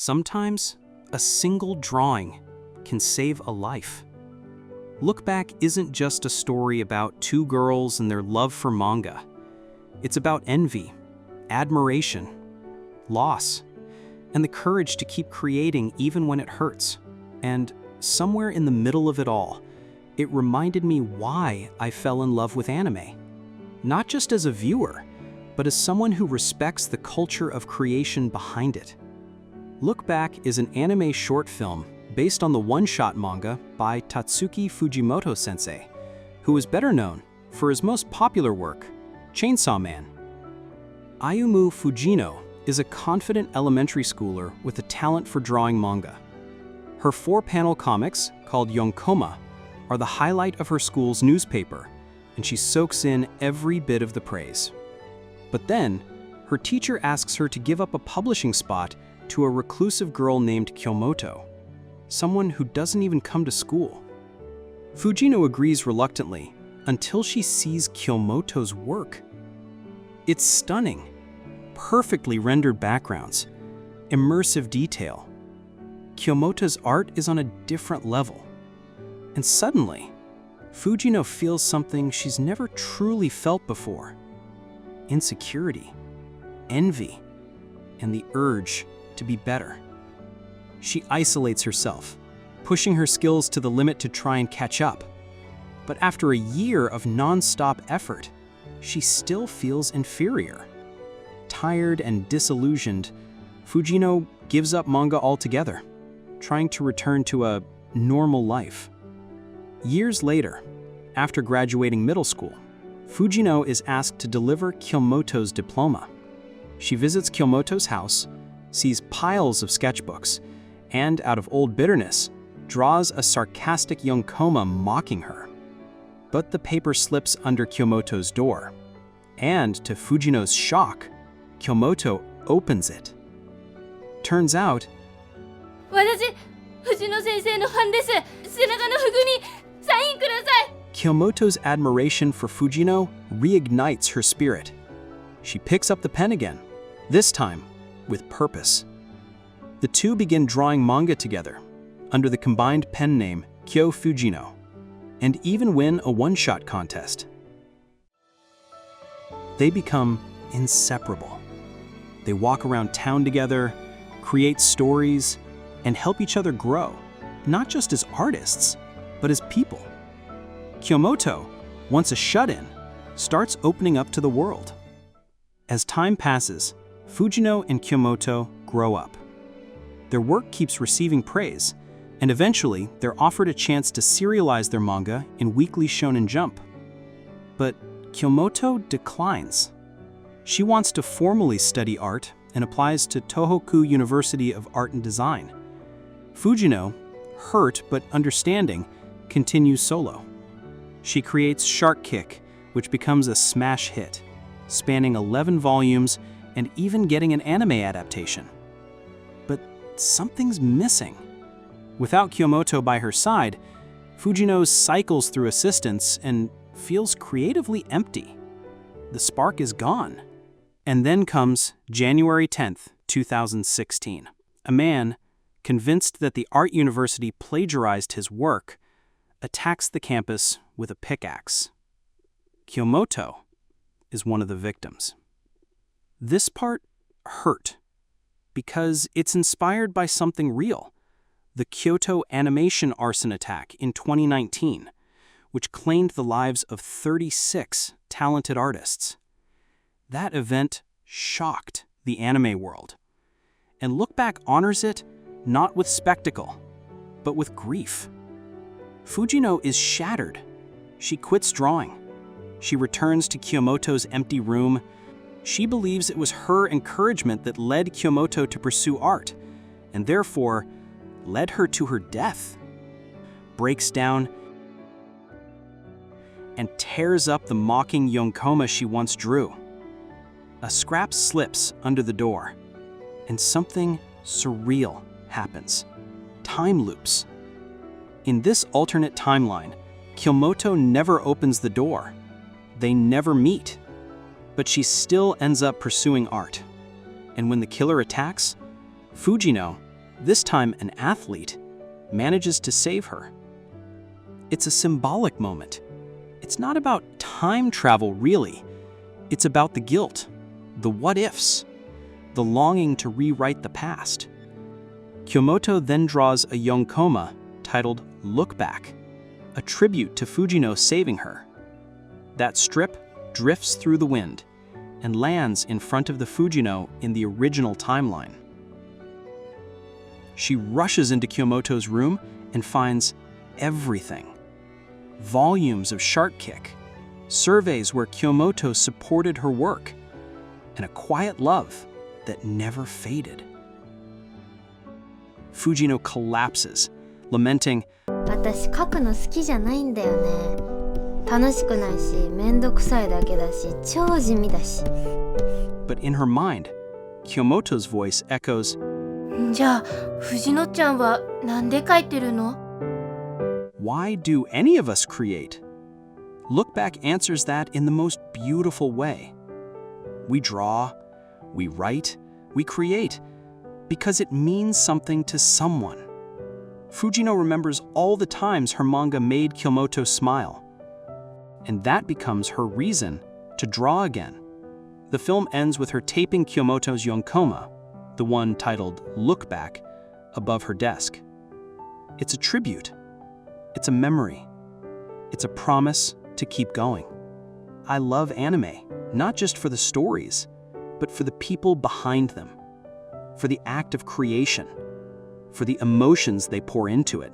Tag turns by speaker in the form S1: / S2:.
S1: Sometimes, a single drawing can save a life. Look Back isn't just a story about two girls and their love for manga. It's about envy, admiration, loss, and the courage to keep creating even when it hurts. And somewhere in the middle of it all, it reminded me why I fell in love with anime. Not just as a viewer, but as someone who respects the culture of creation behind it. Look Back is an anime short film based on the one-shot manga by Tatsuki Fujimoto-sensei, who is better known for his most popular work, Chainsaw Man. Ayumu Fujino is a confident elementary schooler with a talent for drawing manga. Her 4-panel comics, called Yonkoma, are the highlight of her school's newspaper, and she soaks in every bit of the praise. But then, her teacher asks her to give up a publishing spot to a reclusive girl named Kyomoto, someone who doesn't even come to school. Fujino agrees reluctantly until she sees Kyomoto's work. It's stunning, perfectly rendered backgrounds, immersive detail. Kyomoto's art is on a different level. And suddenly, Fujino feels something she's never truly felt before: insecurity, envy, and the urge to be better. She isolates herself, pushing her skills to the limit to try and catch up. But after a year of non-stop effort, she still feels inferior. Tired and disillusioned, Fujino gives up manga altogether, trying to return to a normal life. Years later, after graduating middle school, Fujino is asked to deliver Kyomoto's diploma. She visits Kyomoto's house, sees piles of sketchbooks, and out of old bitterness, draws a sarcastic Yonkoma mocking her. But the paper slips under Kyomoto's door, and to Fujino's shock, Kyomoto opens it. Turns out,
S2: 私、藤野先生のファンです。背中の服にサインください。
S1: Kyomoto's admiration for Fujino reignites her spirit. She picks up the pen again, this time with purpose. The two begin drawing manga together under the combined pen name Kyo Fujino, and even win a one-shot contest. They become inseparable. They walk around town together, create stories, and help each other grow, not just as artists, but as people. Kyomoto, once a shut-in, starts opening up to the world. As time passes, Fujino and Kyomoto grow up. Their work keeps receiving praise, and eventually they're offered a chance to serialize their manga in Weekly Shonen Jump. But Kyomoto declines. She wants to formally study art and applies to Tohoku University of Art and Design. Fujino, hurt but understanding, continues solo. She creates Shark Kick, which becomes a smash hit, spanning 11 volumes and even getting an anime adaptation. But something's missing. Without Kyomoto by her side, Fujino cycles through assistants and feels creatively empty. The spark is gone. And then comes January 10th, 2016. A man, convinced that the art university plagiarized his work, attacks the campus with a pickaxe. Kyomoto is one of the victims. This part hurt because it's inspired by something real: the Kyoto animation arson attack in 2019, which claimed the lives of 36 talented artists. That event shocked the anime world, and Look Back honors it not with spectacle, but with grief. Fujino is shattered. She quits drawing. She returns to Kyomoto's empty room. She believes it was her encouragement that led Kyomoto to pursue art, and therefore led her to her death. Breaks down and tears up the mocking Yonkoma she once drew. A scrap slips under the door, and something surreal happens. Time loops. In this alternate timeline, Kyomoto never opens the door. They never meet. But she still ends up pursuing art. And when the killer attacks, Fujino, This time, an athlete manages to save her. It's a symbolic moment. It's not about time travel, really. It's about the guilt, the what-ifs, the longing to rewrite the past. Kyomoto then draws a yonkoma titled Look Back, a tribute to Fujino saving her. That strip drifts through the wind and lands in front of the Fujino in the original timeline. She rushes into Kyomoto's room and finds everything. Volumes of Shark Kick, surveys where Kyomoto supported her work, and a quiet love that never faded. Fujino collapses, lamenting,
S2: 私書くの好きじゃないんだよね。楽しくないし、めんどくさいだけだし、超地味だし。
S1: But in her mind, Kyomoto's voice echoes,
S2: じゃあ、藤野ちゃんはなんで書いてるの？
S1: Why do any of us create? Look Back answers that in the most beautiful way. We draw, we write, we create, because it means something to someone. Fujino remembers all the times her manga made Kyomoto smile. And that becomes her reason to draw again. The film ends with her taping Kyomoto's yonkoma, the one titled Look Back, above her desk. It's a tribute. It's a memory. It's a promise to keep going. I love anime, not just for the stories, but for the people behind them, for the act of creation, for the emotions they pour into it.